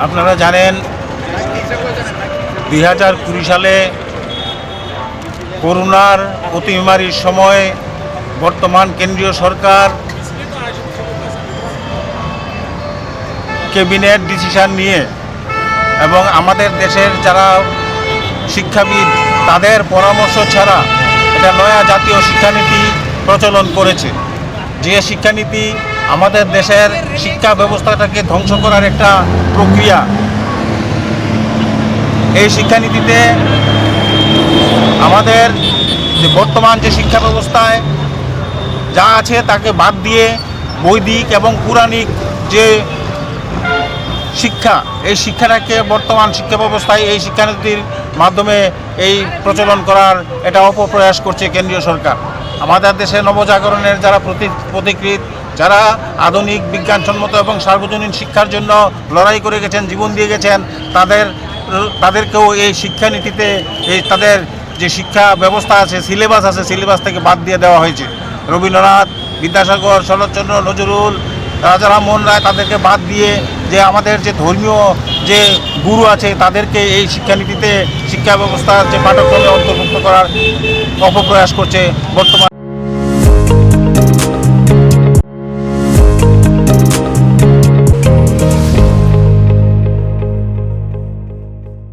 আপনারা জানেন 2020 সালে করোনার অতিমারীর সময় বর্তমান কেন্দ্রীয় সরকার ক্যাবিনেট ডিসিশন নিয়ে এবং আমাদের দেশের যারা শিক্ষাবিদ তাদের পরামর্শ ছাড়া এটা নয়া জাতীয় শিক্ষানীতি প্রচলন করেছে। যে শিক্ষানীতি আমাদের দেশের শিক্ষা ব্যবস্থাটাকে ধ্বংস করার একটা প্রক্রিয়া। এই শিক্ষানীতিতে আমাদের যে বর্তমান যে শিক্ষা ব্যবস্থায় যা আছে তাকে বাদ দিয়ে বৈদিক এবং পৌরাণিক যে শিক্ষা, এই শিক্ষাটাকে বর্তমান শিক্ষা ব্যবস্থায় এই শিক্ষানীতির মাধ্যমে এই প্রচলন করার এটা অপপ্রয়াস করছে কেন্দ্রীয় সরকার। আমাদের দেশে নবজাগরণের যারা পথিকৃৎ, যারা আধুনিক বিজ্ঞানসম্মত এবং সার্বজনীন শিক্ষার জন্য লড়াই করে গেছেন, জীবন দিয়ে গেছেন, তাদেরকেও এই শিক্ষানীতিতে তাদের যে শিক্ষা ব্যবস্থা আছে, সিলেবাস আছে, সিলেবাস থেকে বাদ দিয়ে দেওয়া হয়েছে। রবীন্দ্রনাথ, বিদ্যাসাগর, শরৎচন্দ্র, নজরুল, রাজা রামমোহন রায় তাদেরকে বাদ দিয়ে যে আমাদের যে ধর্মীয় যে গুরু আছে তাদেরকে এই শিক্ষানীতিতে শিক্ষা ব্যবস্থার যে পাঠ্যক্রমে অন্তর্ভুক্ত করার অপপ্রয়াস করছে বর্তমান